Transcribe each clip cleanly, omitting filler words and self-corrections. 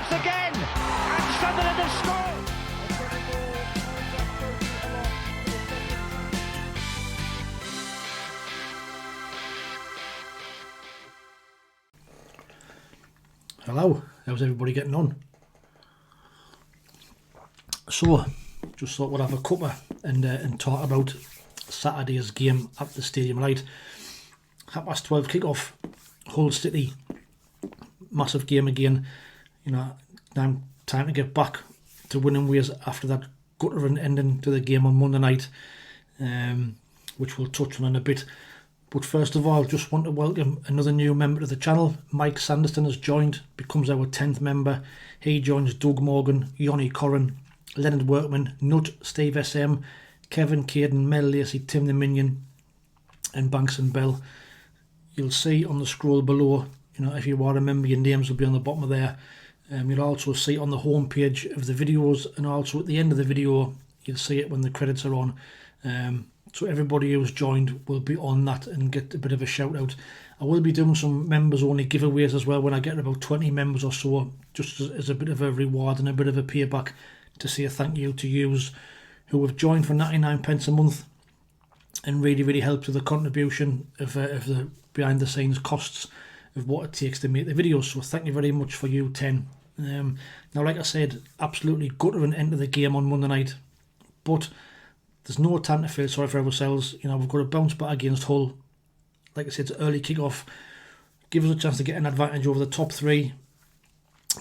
chance again, and Sunderland have scored. Hello, how's everybody getting on? So, just thought we'd have a cuppa and talk about Saturday's game at the Stadium Light. 12:30 kick-off, Hull City, massive game again. You know, now time to get back to winning ways after that guttering ending to the game on Monday night, which we'll touch on in a bit. But first of all, just want to welcome another new member to the channel. Mike Sanderson has joined, becomes our 10th member. He joins Doug Morgan, Yoni Corrin, Leonard Workman, Nut, Steve SM, Kevin Caden, Mel Lacey, Tim the Minion, and Banks and Bell. You'll see on the scroll below, you know, if you want to remember, your names will be on the bottom of there. You'll also see on the home page of the videos, and also at the end of the video, you'll see it when the credits are on. So everybody who's joined will be on that and get a bit of a shout out. I will be doing some members only giveaways as well when I get about 20 members or so, just as a bit of a reward and a bit of a payback to say a thank you to yous who have joined for 99 pence a month and really helped with the contribution of the behind the scenes costs of what it takes to make the videos. So thank you very much for you 10. Now, like I said, absolutely guttering end of the game on Monday night, but there's no time to feel sorry for ourselves. You know, we've got to bounce back against Hull. Like I said, it's early kick-off. Give us a chance to get an advantage over the top three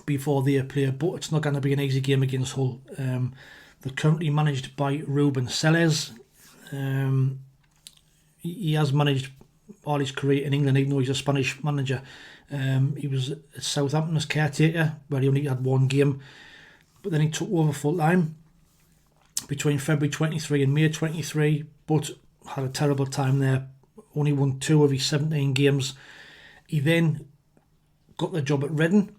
before they play, but it's not going to be an easy game against Hull. They're currently managed by Ruben Selles. He has managed all his career in England, even though he's a Spanish manager. He was at Southampton as caretaker, where he only had one game, but then he took over full-time between February 23 and May 23, but had a terrible time there. Only won 2 of his 17 games. He then got the job at Reading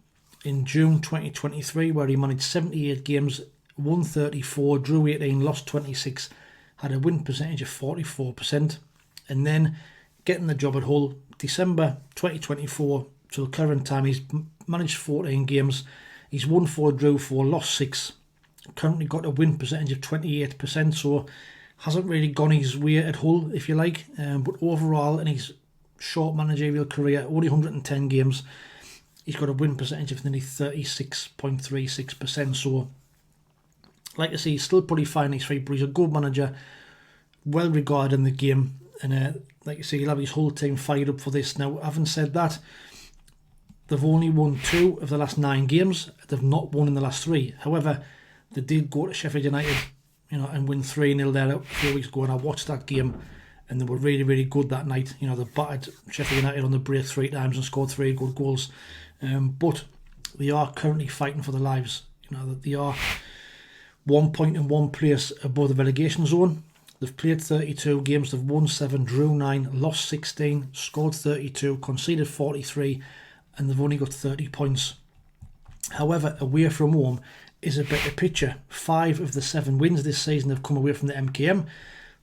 in June 2023, where he managed 78 games, won 34, drew 18, lost 26, had a win percentage of 44%, and then getting the job at Hull, December 2024 to the current time, he's managed 14 games, he's won 4, drew 4, lost 6, currently got a win percentage of 28%, so hasn't really gone his way at Hull, if you like, but overall in his short managerial career, only 110 games, he's got a win percentage of nearly 36.36%, so like I say, he's still pretty fine in his feet, but he's a good manager, well regarded in the game, and like I say, he'll have his whole team fired up for this. Now, having said that, they've only won 2 of the last 9 games, they've not won in the last 3, however, they did go to Sheffield United, you know, and win 3-0 there a few weeks ago, and I watched that game, and they were really good that night. You know, they battered Sheffield United on the break 3 times and scored 3 good goals. But they are currently fighting for their lives. You know, that they are 1 point in 1 place above the relegation zone. They've played 32 games, they've won 7, drew 9, lost 16, scored 32, conceded 43, and they've only got 30 points. However, away from home is a better picture. 5 of the 7 wins this season have come away from the MKM.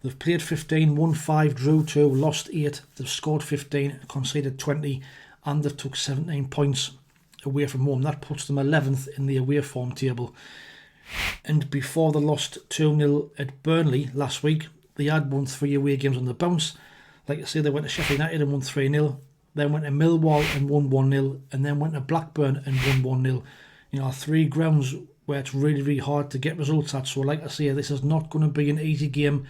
They've played 15, won 5, drew 2, lost 8. They've scored 15, conceded 20, and they've took 17 points away from home. That puts them 11th in the away form table. And before they lost 2-0 at Burnley last week, they had won 3 away games on the bounce. Like I say, they went to Sheffield United and won 3-0. Then went to Millwall and won 1-0. And then went to Blackburn and won 1-0. You know, 3 grounds where it's really hard to get results at. So like I say, this is not going to be an easy game,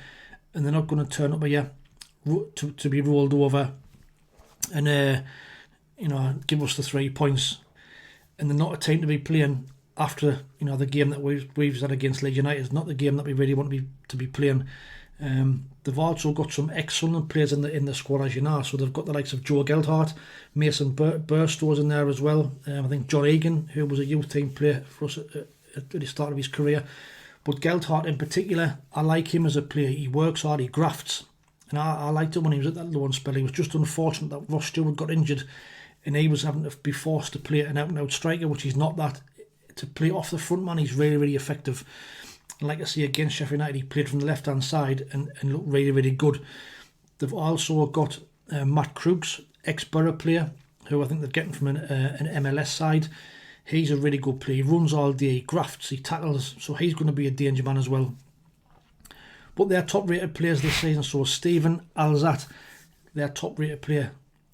and they're not going to turn up here to be rolled over and you know, give us the 3 points. And they're not a team to be playing after, you know, the game that we've had against Leeds United. It's not the game that we really want to be playing. They've also got some excellent players in the squad, as you know. So they've got the likes of Joe Gelhardt, Mason Burstow's in there as well. I think John Egan, who was a youth team player for us at the start of his career. But Gelhardt in particular, I like him as a player. He works hard, he grafts. And I liked him when he was at that loan spell. He was just unfortunate that Ross Stewart got injured and he was having to be forced to play an out-and-out striker, which he's not that. To play off the front man, he's really effective. And like I say, against Sheffield United, he played from the left-hand side and looked really good. They've also got Matt Crooks, ex-Borough player, who I think they're getting from an MLS side. He's a really good player. He runs all day, he grafts, he tackles, so he's going to be a danger man as well. But they're top rated players this season, so Stephen Alzat, their top rated player,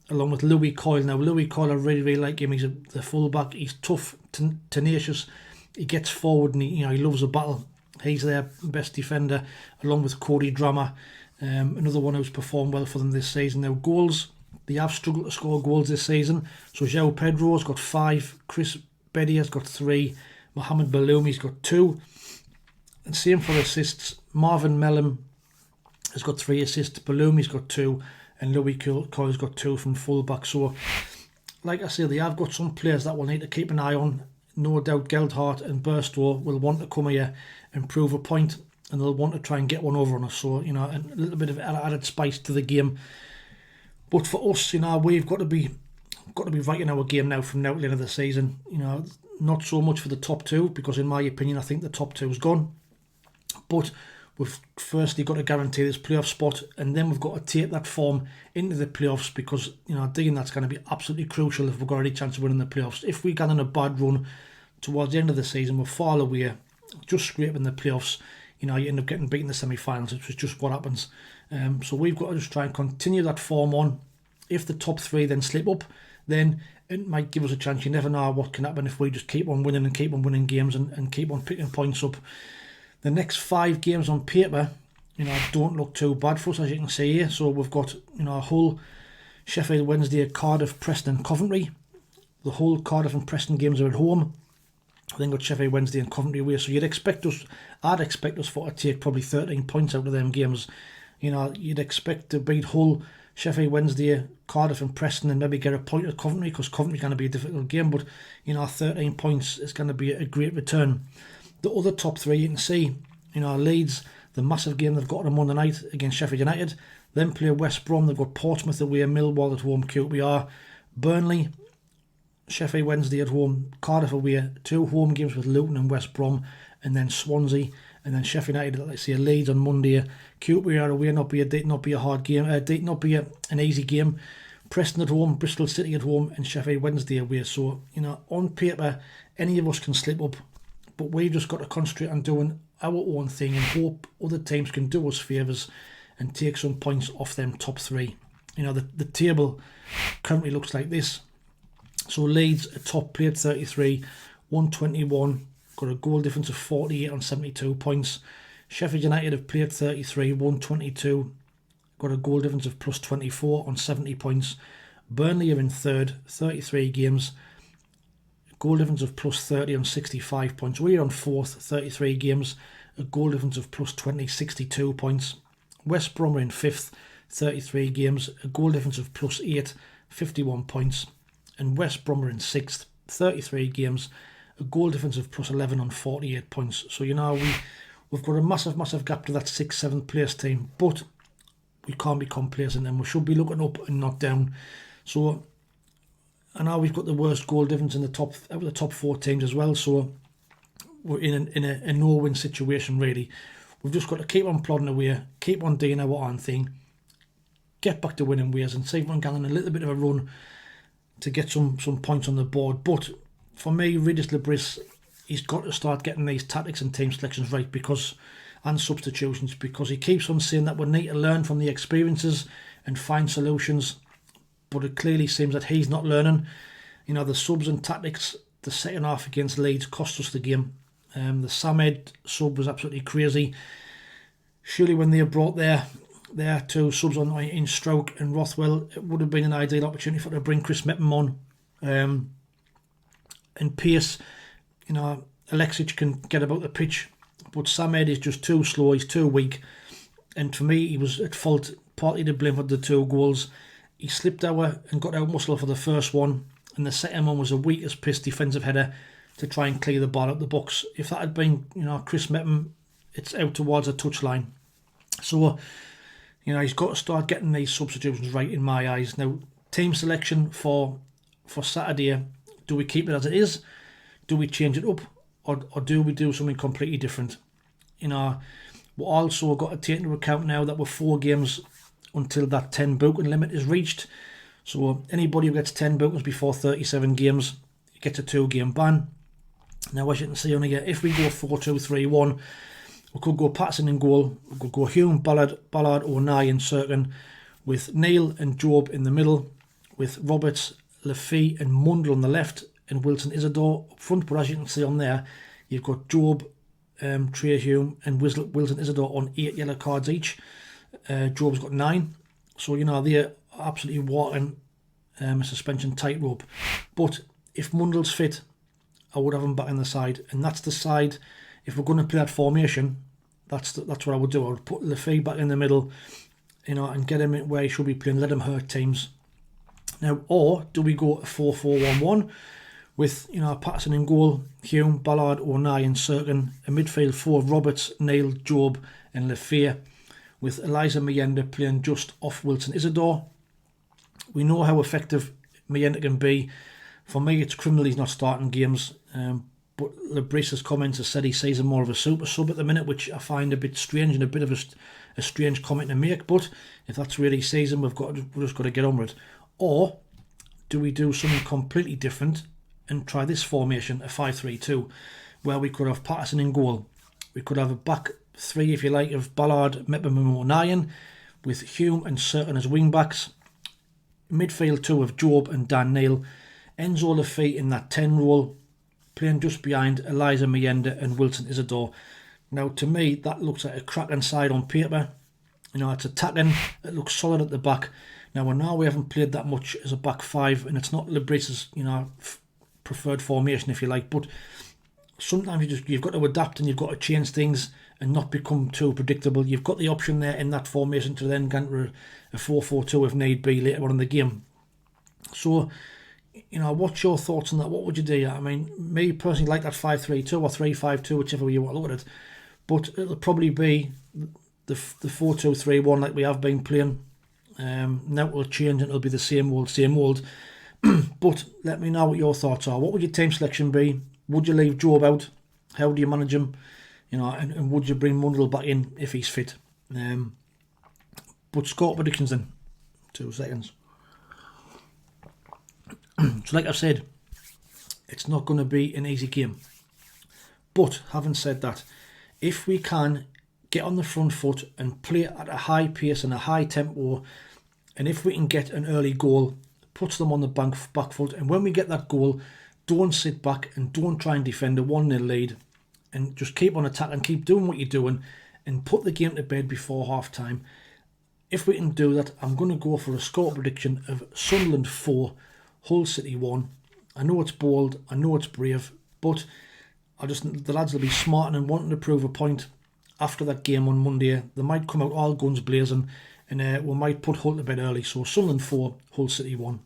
along with Louis Coyle. Now Louis Coyle, I really like him. He's the fullback. He's tough, tenacious. He gets forward and he loves a battle. He's their best defender, along with Cody Drama, another one who's performed well for them this season. Now goals, they have struggled to score goals this season. So João Pedro's got 5, Chris Beddy's got 3, Mohamed Baloumi's got 2. And same for assists. Marvin Mellum has got 3 assists, Baloumi's got 2, and Louis Coyle's got 2 from fullback. So, like I say, they have got some players that we'll need to keep an eye on. No doubt Geldhart and Burstow will want to come here and prove a point, and they'll want to try and get one over on us. So, a little bit of added spice to the game. But for us, we've got to be right in our game now from now to the end of the season. Not so much for the top 2, because in my opinion, I think the top 2 is gone. But we've firstly got to guarantee this playoff spot, and then we've got to take that form into the playoffs, because Dean, that's going to be absolutely crucial if we've got any chance of winning the playoffs. If we get on a bad run towards the end of the season, we're far away, just scraping the playoffs. You end up getting beaten in the semi-finals, which is just what happens. So we've got to just try and continue that form on. If the top 3 then slip up, then it might give us a chance. You never know what can happen if we just keep on winning and keep on winning games and keep on picking points up. The next 5 games on paper, don't look too bad for us, as you can see here. So we've got, Hull, Sheffield Wednesday, Cardiff, Preston and Coventry. The Hull, Cardiff and Preston games are at home. Then got Sheffield Wednesday and Coventry away. So I'd expect us to take probably 13 points out of them games. You'd expect to beat Hull, Sheffield Wednesday, Cardiff and Preston, and maybe get a point at Coventry, because Coventry's going to be a difficult game. But 13 points is going to be a great return. The other top 3 you can see, Leeds, the massive game they've got on Monday night against Sheffield United. Then play West Brom. They've got Portsmouth away, Millwall at home, QPR, Burnley, Sheffield Wednesday at home, Cardiff away, 2 home games with Luton and West Brom, and then Swansea, and then Sheffield United, let's say, Leeds on Monday. QPR away, not be a hard game, not be an easy game. Preston at home, Bristol City at home, and Sheffield Wednesday away. So, on paper, any of us can slip up, but we've just got to concentrate on doing our own thing and hope other teams can do us favours and take some points off them top 3. The table currently looks like this. So Leeds are top, played 33, 121, got a goal difference of 48 on 72 points. Sheffield United have played 33, 122, got a goal difference of plus 24 on 70 points. Burnley are in 3rd, 33 games, goal difference of plus 30 on 65 points. We're on 4th, 33 games, a goal difference of plus 20, 62 points. West Brom are in 5th, 33 games, a goal difference of plus 8, 51 points. And West Brom are in 6th, 33 games, a goal difference of plus 11 on 48 points. So, we've got a massive gap to that 6th, 7th place team, but we can't be complacent, and we should be looking up and not down. So, and now we've got the worst goal difference in out of the top 4 teams as well. So we're in a no-win situation, really. We've just got to keep on plodding away, keep on doing our own thing, get back to winning ways, and see if we can get on a little bit of a run to get some points on the board. But for me, Regis Lebris, he's got to start getting these tactics and team selections right, and substitutions, because he keeps on saying that we need to learn from the experiences and find solutions. But it clearly seems that he's not learning. The subs and tactics, the second half against Leeds cost us the game. The Samed sub was absolutely crazy. Surely when they brought their 2 subs on in Stroke and Rothwell, it would have been an ideal opportunity for them to bring Chris Mepham on. And Pearce, Alexic can get about the pitch, but Samed is just too slow, he's too weak. And for me, he was at fault, partly to blame for the 2 goals. He slipped out and got out muscle for the first one, and the second one was a weak as piss defensive header to try and clear the ball out the box. If that had been, Chris Mepham, it's out towards the touchline. So, he's got to start getting these substitutions right in my eyes. Now, team selection for Saturday, do we keep it as it is? Do we change it up? Or do we do something completely different? We've also got to take into account now that we're 4 games until that 10 booking limit is reached. So anybody who gets 10 bookings before 37 games gets a 2-game ban. Now, as you can see on here, if we go 4-2-3-1, we could go Patterson in goal, we could go Hume, Ballard, O'Neill and Cirkin, with Neil and Job in the middle, with Roberts, Lafay and Mundle on the left, and Wilson Isidore up front. But as you can see on there, you've got Job, Trey Hume and Wilson Isidore on 8 yellow cards each. Job's got 9. So, you know, they're absolutely walking a suspension tightrope. But if Mundle's fit, I would have him back in the side. And that's the side, if we're going to play that formation, that's what I would do. I would put Lafay back in the middle, you know, and get him where he should be playing, let him hurt teams. Now, or do we go 4-4-1-1 with, you know, Patterson in goal, Hume, Ballard, O'Neill and Cirkin, a midfield 4 of Roberts, Neil, Job and Lafay, with Eliza Mayenda playing just off Wilson Isidore. We know how effective Mayenda can be. For me, it's criminal he's not starting games, but Lebris's comments have said he sees him more of a super sub at the minute, which I find a bit strange and a bit of a strange comment to make. But if that's where he sees him, we've just got to get on with it. Or do we do something completely different and try this formation, a 5-3-2, where we could have Patterson in goal. We could have a back 3, if you like, of Ballard, Mepham and O'Neill, with Hume and Cirkin as wing backs. Midfield 2 of Job and Dan Neil. Enzo Lafay in that 10 role, playing just behind Eliza Mayenda and Wilson Isidore. Now, to me, that looks like a cracking side on paper. You know, it's attacking, it looks solid at the back. Now, we haven't played that much as a back 5, and it's not Lebris's, you know, preferred formation, if you like, but sometimes you've got to adapt and you've got to change things and not become too predictable. You've got the option there in that formation to then go into a 4-4-2 if need be later on in the game. So, you know, what's your thoughts on that? What would you do? I mean, me personally like that 5-3-2 or 3-5-2, whichever way you want to look at it. But it'll probably be the 4-2-3-1 like we have been playing. Now it'll change and it'll be the same old. But let me know what your thoughts are. What would your team selection be? Would you leave Job out? How do you manage him? You know, and would you bring Mundle back in if he's fit? But score predictions then. 2 seconds. So like I've said, it's not going to be an easy game. But having said that, if we can get on the front foot and play at a high pace and a high tempo, and if we can get an early goal, puts them on the back foot, and when we get that goal, don't sit back and don't try and defend a 1-0 lead, and just keep on attack and keep doing what you're doing and put the game to bed before half time. If we can do that, I'm going to go for a score prediction of Sunderland 4, Hull City 1. I know it's bold, I know it's brave, but the lads will be smart and wanting to prove a point after that game on Monday. They might come out all guns blazing, and we might put Hull to bed early. So Sunderland 4, Hull City 1.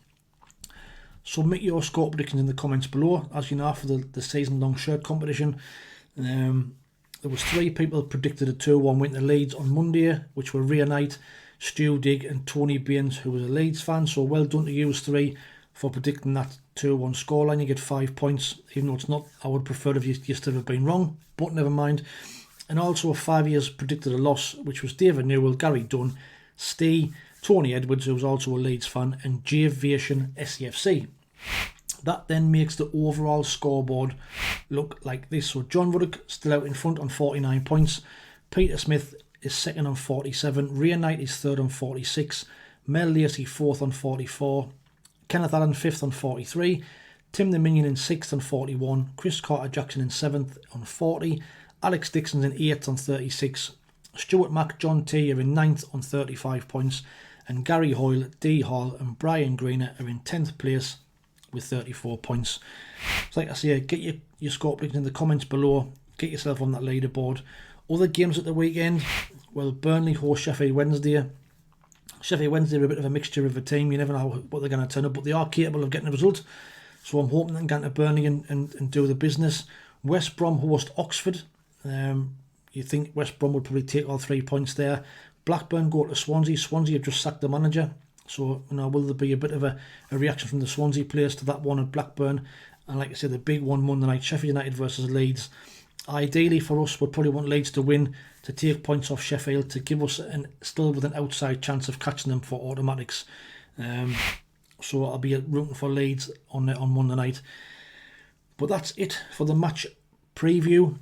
Submit your score predictions in the comments below. As you know, for the season-long shirt competition, there was 3 people predicted a 2-1 win to Leeds on Monday, which were Ria Knight, Stu Digg and Tony Baines, who was a Leeds fan. So well done to you 3 for predicting that 2-1 scoreline. You get 5 points, even though it's not. I would prefer if you still have been wrong, but never mind. And also 5 years predicted a loss, which was David Newell, Gary Dunn, Steve, Tony Edwards, who was also a Leeds fan, and Javiation SAFC. That then makes the overall scoreboard look like this. So John Ruddock still out in front on 49 points. Peter Smith is second on 47. Ria Knight is third on 46. Mel Lacey fourth on 44. Kenneth Allen fifth on 43. Tim the Minion in sixth on 41. Chris Carter Jackson in seventh on 40. Alex Dixon's in 8th on 36. Stuart Mack, John T are in 9th on 35 points. And Gary Hoyle, D Hall and Brian Greener are in 10th place with 34 points. So like I say, get your score predictions in the comments below. Get yourself on that leaderboard. Other games at the weekend, well, Burnley host Sheffield Wednesday. Sheffield Wednesday are a bit of a mixture of a team. You never know what they're going to turn up, but they are capable of getting a result. So I'm hoping they can get to Burnley and do the business. West Brom host Oxford. You think West Brom would probably take all 3 points there. Blackburn go to Swansea. Swansea have just sacked the manager. So, you know, will there be a bit of a reaction from the Swansea players to that one at Blackburn? And like I said, the big one Monday night, Sheffield United versus Leeds. Ideally for us, we'd probably want Leeds to win, to take points off Sheffield, to give us still with an outside chance of catching them for automatics. So I'll be rooting for Leeds on Monday night. But that's it for the match preview.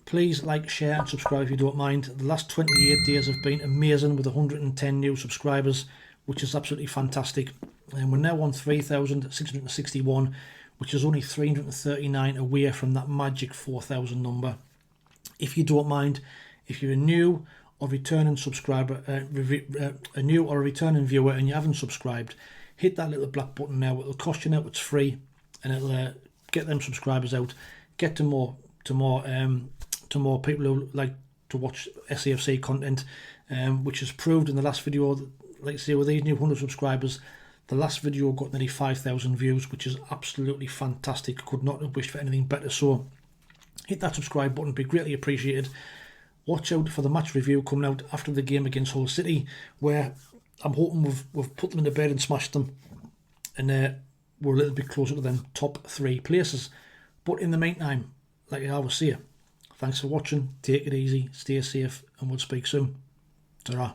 Please like, share and subscribe if you don't mind. The last 28 days have been amazing with 110 new subscribers, which is absolutely fantastic. And we're now on 3,661, which is only 339 away from that magic 4,000 number. If you don't mind, if you're a new or returning subscriber, a new or a returning viewer and you haven't subscribed, hit that little black button now. It'll cost you now, it's free, and it'll get them subscribers out, get to more people who like to watch SAFC content, which is proved in the last video. Like I say, with these new 100 subscribers, the last video got nearly 5,000 views, which is absolutely fantastic. Could not have wished for anything better. So hit that subscribe button, be greatly appreciated. Watch out for the match review coming out after the game against Hull City, where I'm hoping we've put them in the bed and smashed them, and we're a little bit closer to them top 3 places. But in the meantime, like I always say, thanks for watching, take it easy, stay safe, and we'll speak soon. Ta-ra.